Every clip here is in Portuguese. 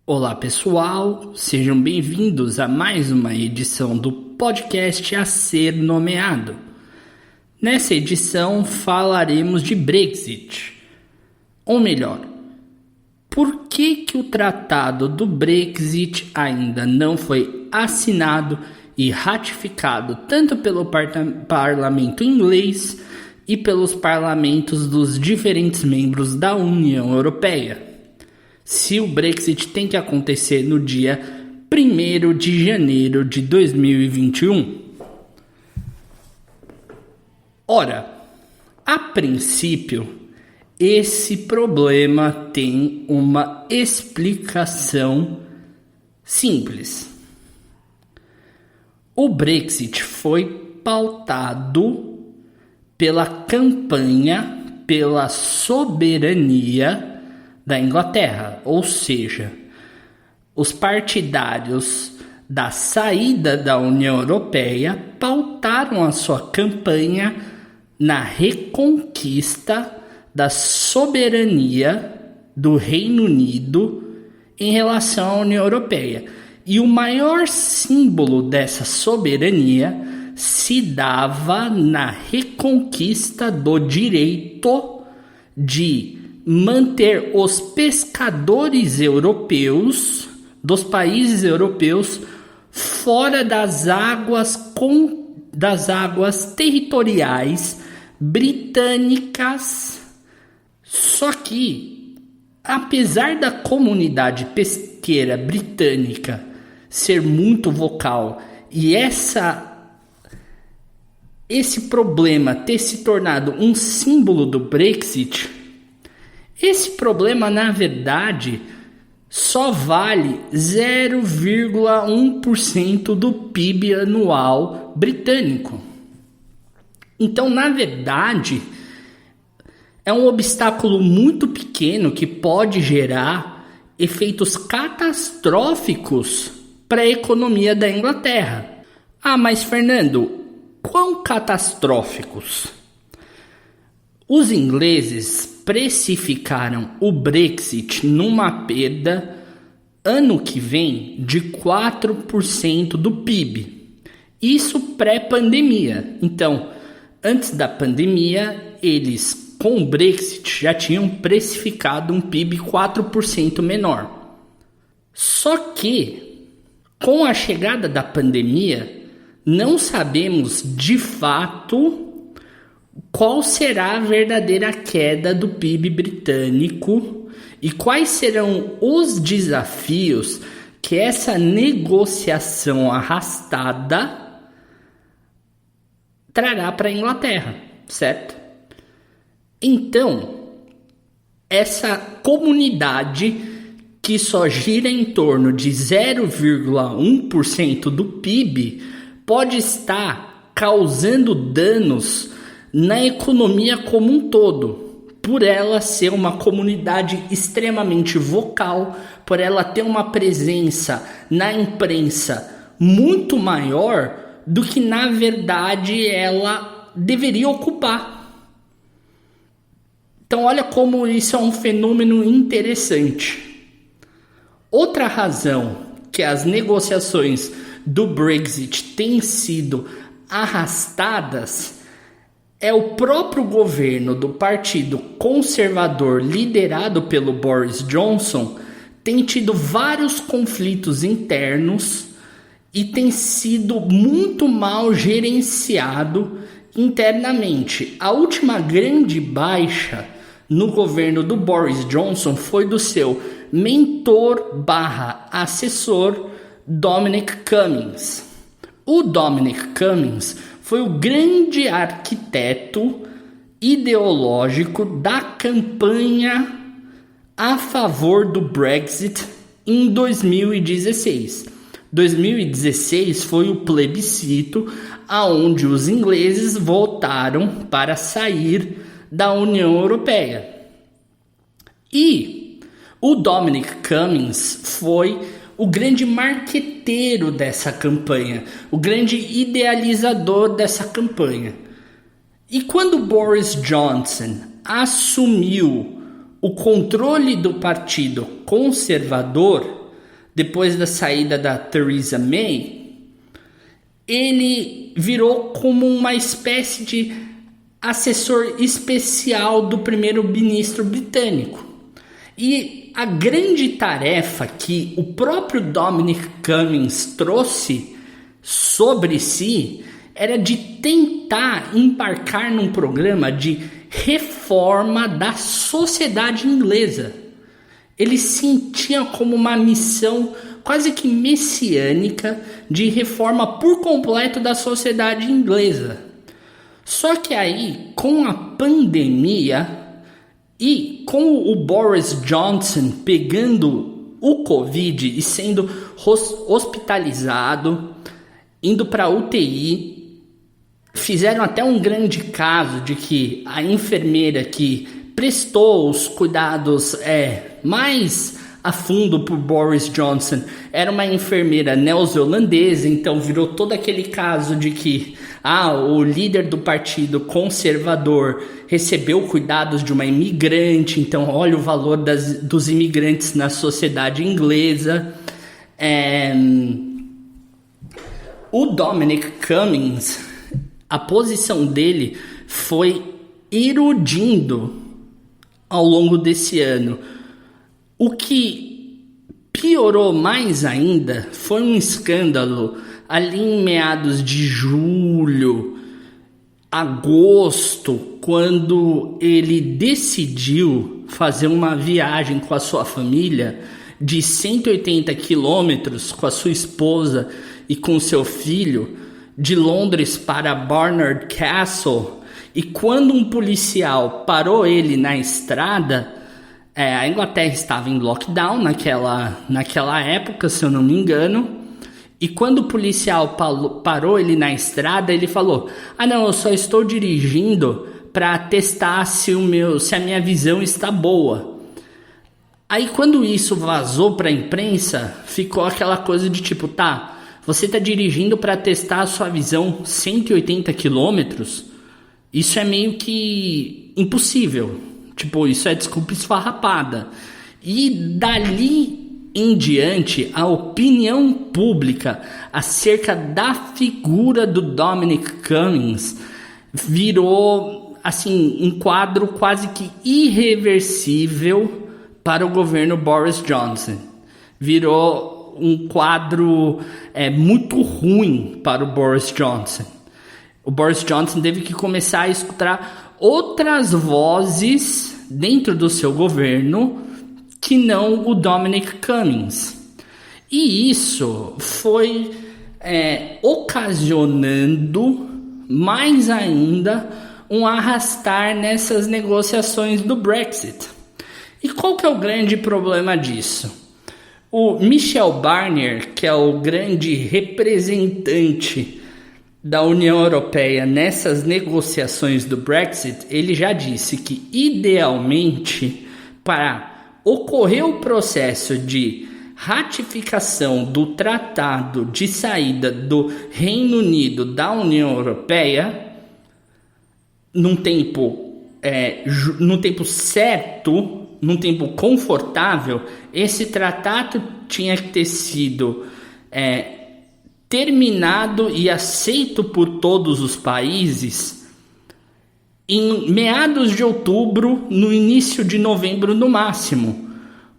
Olá pessoal, sejam bem-vindos a mais uma edição do podcast A Ser Nomeado. Nessa edição falaremos de Brexit, ou melhor, por que o tratado do Brexit ainda não foi assinado e ratificado tanto pelo parlamento inglês e pelos parlamentos dos diferentes membros da União Europeia. Se o Brexit tem que acontecer no dia 1º de janeiro de 2021. Ora, a princípio, esse problema tem uma explicação simples. O Brexit foi pautado pela campanha pela soberania da Inglaterra, ou seja, os partidários da saída da União Europeia pautaram a sua campanha na reconquista da soberania do Reino Unido em relação à União Europeia. E o maior símbolo dessa soberania se dava na reconquista do direito de manter os pescadores europeus, dos países europeus, fora das águas territoriais britânicas. Só que, apesar da comunidade pesqueira britânica ser muito vocal e esse problema ter se tornado um símbolo do Brexit, esse problema, na verdade, só vale 0,1% do PIB anual britânico. Então, na verdade, é um obstáculo muito pequeno que pode gerar efeitos catastróficos para a economia da Inglaterra. Ah, mas Fernando, quão catastróficos? Os ingleses precificaram o Brexit numa perda ano que vem de 4% do PIB. Isso pré-pandemia. Então, antes da pandemia, eles com o Brexit já tinham precificado um PIB 4% menor. Só que, com a chegada da pandemia, não sabemos de fato qual será a verdadeira queda do PIB britânico e quais serão os desafios que essa negociação arrastada trará para a Inglaterra, certo? Então, essa comunidade que só gira em torno de 0,1% do PIB pode estar causando danos na economia como um todo, por ela ser uma comunidade extremamente vocal, por ela ter uma presença na imprensa muito maior do que na verdade ela deveria ocupar. Então olha como isso é um fenômeno interessante. Outra razão que as negociações do Brexit têm sido arrastadas é o próprio governo do Partido Conservador liderado pelo Boris Johnson tem tido vários conflitos internos e tem sido muito mal gerenciado internamente. A última grande baixa no governo do Boris Johnson foi do seu mentor/assessor Dominic Cummings. O Dominic Cummings foi o grande arquiteto ideológico da campanha a favor do Brexit em 2016. 2016 foi o plebiscito aonde os ingleses votaram para sair da União Europeia. E o Dominic Cummings foi o grande marqueteiro dessa campanha, o grande idealizador dessa campanha. E quando Boris Johnson assumiu o controle do Partido Conservador, depois da saída da Theresa May, ele virou como uma espécie de assessor especial do primeiro-ministro britânico. E a grande tarefa que o próprio Dominic Cummings trouxe sobre si era de tentar embarcar num programa de reforma da sociedade inglesa. Ele sentia como uma missão quase que messiânica de reforma por completo da sociedade inglesa. Só que aí, com a pandemia e com o Boris Johnson pegando o Covid e sendo hospitalizado, indo para UTI, fizeram até um grande caso de que a enfermeira que prestou os cuidados mais a fundo por Boris Johnson era uma enfermeira neozelandesa, então virou todo aquele caso de que o líder do partido conservador recebeu cuidados de uma imigrante, então olha o valor dos imigrantes na sociedade inglesa. O Dominic Cummings, a posição dele foi erudindo ao longo desse ano. O que piorou mais ainda foi um escândalo ali em meados de julho, agosto, quando ele decidiu fazer uma viagem com a sua família de 180 quilômetros com a sua esposa e com seu filho, de Londres para Barnard Castle, e quando um policial parou ele na estrada, a Inglaterra estava em lockdown naquela época, se eu não me engano, e quando o policial parou ele na estrada, ele falou: não, eu só estou dirigindo para testar se a minha visão está boa. Aí quando isso vazou para a imprensa, ficou aquela coisa de tipo, você está dirigindo para testar a sua visão 180 quilômetros? Isso é meio que impossível. Tipo, isso é desculpa esfarrapada. E dali em diante, a opinião pública acerca da figura do Dominic Cummings virou assim, um quadro quase que irreversível para o governo Boris Johnson. Virou um quadro muito ruim para o Boris Johnson. O Boris Johnson teve que começar a escutar outras vozes dentro do seu governo que não o Dominic Cummings. E isso foi ocasionando mais ainda um arrastar nessas negociações do Brexit. E qual que é o grande problema disso? O Michel Barnier, que é o grande representante da União Europeia nessas negociações do Brexit, ele já disse que, idealmente, para ocorrer o processo de ratificação do Tratado de Saída do Reino Unido da União Europeia, num tempo certo, num tempo confortável, esse tratado tinha que ter sido terminado e aceito por todos os países em meados de outubro, no início de novembro no máximo.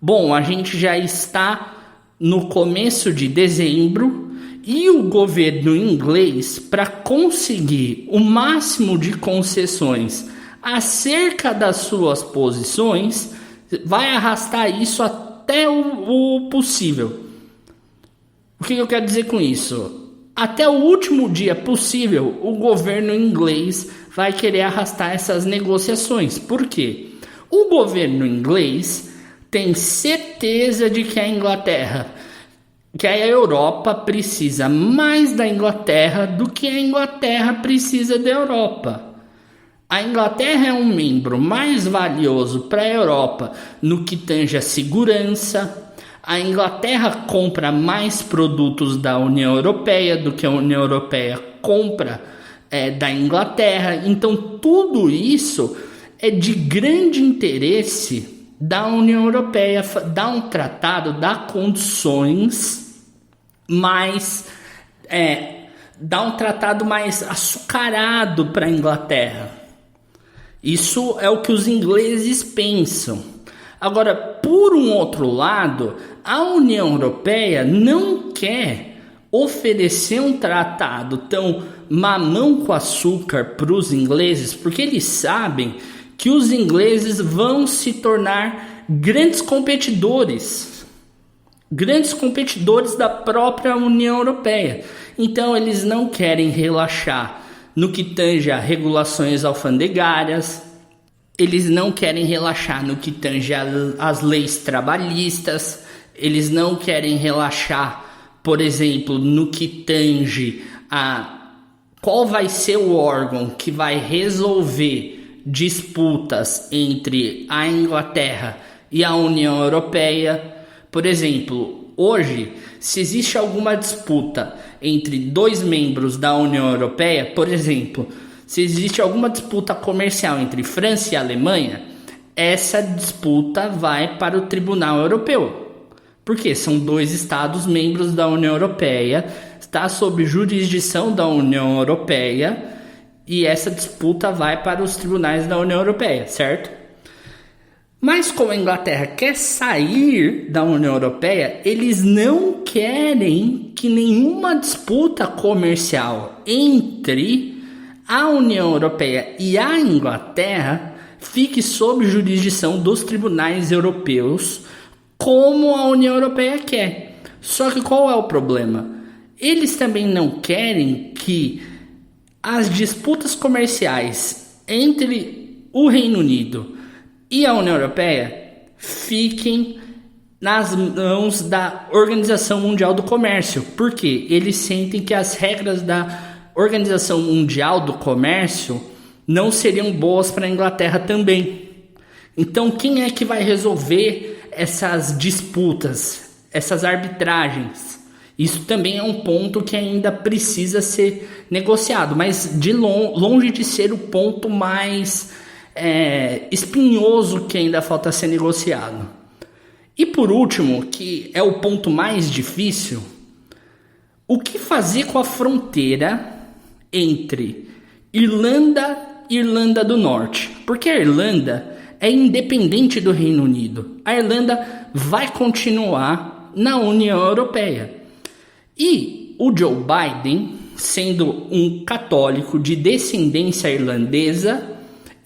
Bom, a gente já está no começo de dezembro e o governo inglês, para conseguir o máximo de concessões acerca das suas posições, vai arrastar isso até o possível. O que eu quero dizer com isso? Até o último dia possível, o governo inglês vai querer arrastar essas negociações. Por quê? O governo inglês tem certeza de que a Europa precisa mais da Inglaterra do que a Inglaterra precisa da Europa. A Inglaterra é um membro mais valioso para a Europa no que tange a segurança. A Inglaterra compra mais produtos da União Europeia do que a União Europeia compra da Inglaterra. Então tudo isso é de grande interesse da União Europeia, dá um tratado, dá condições mais... dá um tratado mais açucarado para a Inglaterra. Isso é o que os ingleses pensam. Agora, por um outro lado, a União Europeia não quer oferecer um tratado tão mamão com açúcar para os ingleses, porque eles sabem que os ingleses vão se tornar grandes competidores da própria União Europeia. Então eles não querem relaxar no que tange a regulações alfandegárias, eles não querem relaxar no que tange as leis trabalhistas, eles não querem relaxar, por exemplo, no que tange a qual vai ser o órgão que vai resolver disputas entre a Inglaterra e a União Europeia. Por exemplo, hoje, se existe alguma disputa entre dois membros da União Europeia, por exemplo, se existe alguma disputa comercial entre França e Alemanha, essa disputa vai para o Tribunal Europeu. Porque são dois estados membros da União Europeia, está sob jurisdição da União Europeia e essa disputa vai para os tribunais da União Europeia, certo? Mas como a Inglaterra quer sair da União Europeia, eles não querem que nenhuma disputa comercial entre a União Europeia e a Inglaterra fique sob jurisdição dos tribunais europeus, como a União Europeia quer. Só que qual é o problema? Eles também não querem que as disputas comerciais entre o Reino Unido e a União Europeia fiquem nas mãos da Organização Mundial do Comércio. Por quê? Eles sentem que as regras da Organização Mundial do Comércio não seriam boas para a Inglaterra também. Então, quem é que vai resolver essas disputas, essas arbitragens? Isso também é um ponto que ainda precisa ser negociado, mas de longe de ser o ponto mais espinhoso que ainda falta ser negociado. E por último, que é o ponto mais difícil, o que fazer com a fronteira entre Irlanda e Irlanda do Norte? Porque a Irlanda é independente do Reino Unido. A Irlanda vai continuar na União Europeia. E o Joe Biden, sendo um católico de descendência irlandesa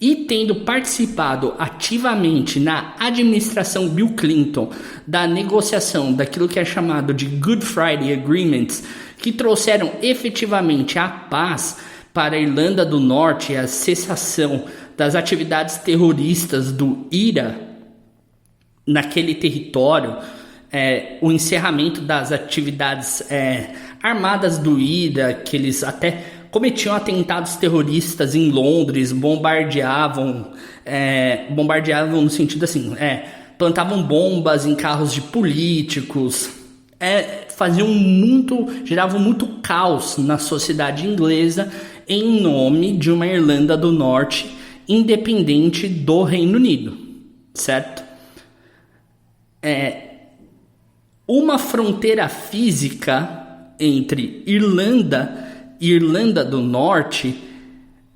e tendo participado ativamente na administração Bill Clinton da negociação daquilo que é chamado de Good Friday Agreements, que trouxeram efetivamente a paz para a Irlanda do Norte e a cessação das atividades terroristas do IRA naquele território, o encerramento das atividades armadas do IRA, que eles até cometiam atentados terroristas em Londres, bombardeavam no sentido assim, plantavam bombas em carros de políticos, geravam muito caos na sociedade inglesa em nome de uma Irlanda do Norte independente do Reino Unido, certo? Uma fronteira física entre Irlanda e Irlanda do Norte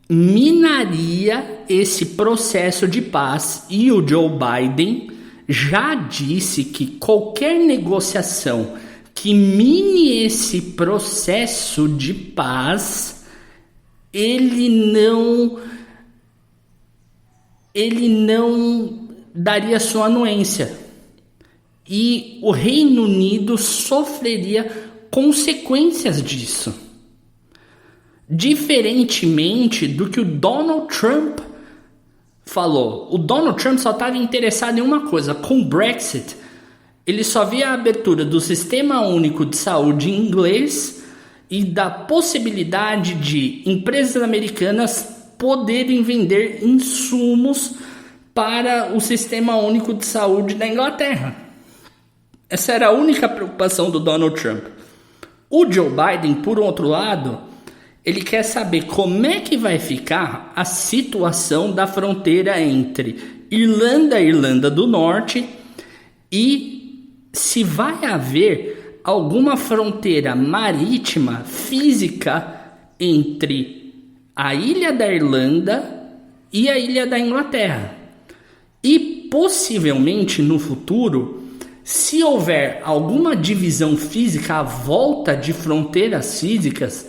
minaria esse processo de paz, e o Joe Biden já disse que qualquer negociação que mine esse processo de paz, ele não daria sua anuência. E o Reino Unido sofreria consequências disso. Diferentemente do que o Donald Trump falou. O Donald Trump só estava interessado em uma coisa: com o Brexit, ele só via a abertura do Sistema Único de Saúde inglês e da possibilidade de empresas americanas poderem vender insumos para o Sistema Único de Saúde da Inglaterra. Essa era a única preocupação do Donald Trump. O Joe Biden, por outro lado, Ele quer saber como é que vai ficar a situação da fronteira entre Irlanda e Irlanda do Norte e se vai haver alguma fronteira marítima física entre a ilha da Irlanda e a ilha da Inglaterra. E possivelmente no futuro, se houver alguma divisão física à volta de fronteiras físicas,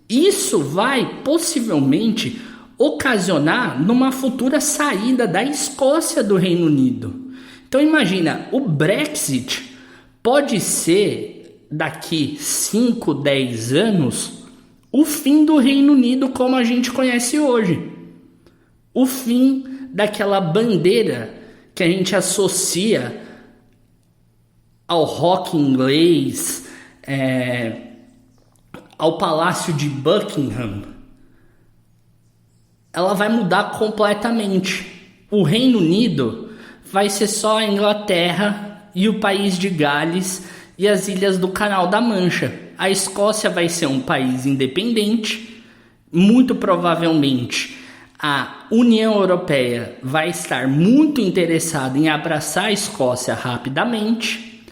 isso vai possivelmente ocasionar numa futura saída da Escócia do Reino Unido. Então imagina, o Brexit pode ser daqui 5, 10 anos o fim do Reino Unido como a gente conhece hoje. O fim daquela bandeira que a gente associa ao rock inglês, ao Palácio de Buckingham. Ela vai mudar completamente. O Reino Unido vai ser só a Inglaterra e o país de Gales e as ilhas do Canal da Mancha. A Escócia vai ser um país independente. Muito provavelmente a União Europeia vai estar muito interessada em abraçar a Escócia rapidamente.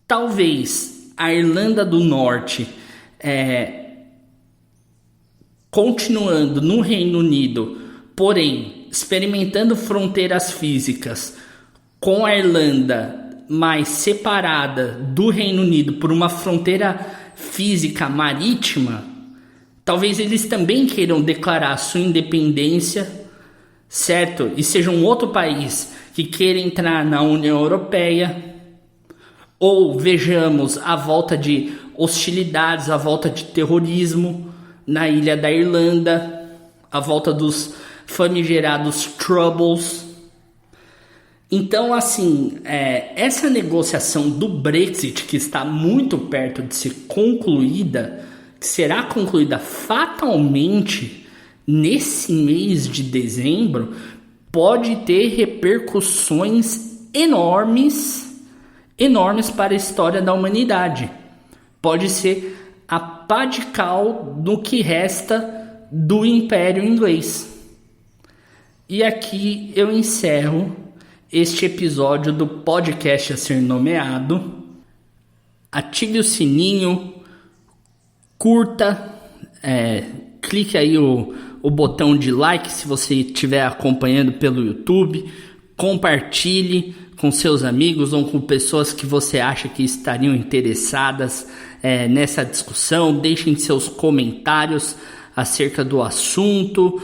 Talvez a Irlanda do Norte continuando no Reino Unido, porém experimentando fronteiras físicas com a Irlanda mais separada do Reino Unido por uma fronteira física marítima, talvez eles também queiram declarar sua independência, certo? E seja um outro país que queira entrar na União Europeia. Ou vejamos a volta de hostilidades, a volta de terrorismo na ilha da Irlanda, a volta dos famigerados Troubles. Então, assim, essa negociação do Brexit, que está muito perto de ser concluída, que será concluída fatalmente nesse mês de dezembro, pode ter repercussões enormes para a história da humanidade. Pode ser a pá de cal do que resta do Império Inglês. E aqui eu encerro este episódio do podcast a ser nomeado. Ative o sininho, curta, clique aí o botão de like se você estiver acompanhando pelo YouTube, compartilhe com seus amigos ou com pessoas que você acha que estariam interessadas nessa discussão. Deixem seus comentários acerca do assunto.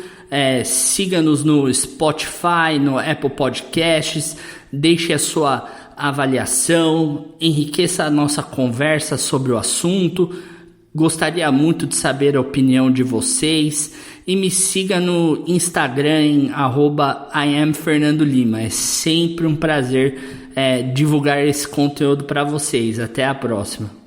Siga-nos no Spotify, no Apple Podcasts. Deixe a sua avaliação. Enriqueça a nossa conversa sobre o assunto. Gostaria muito de saber a opinião de vocês. E me siga no Instagram em @IamFernandoLima. É sempre um prazer divulgar esse conteúdo para vocês. Até a próxima.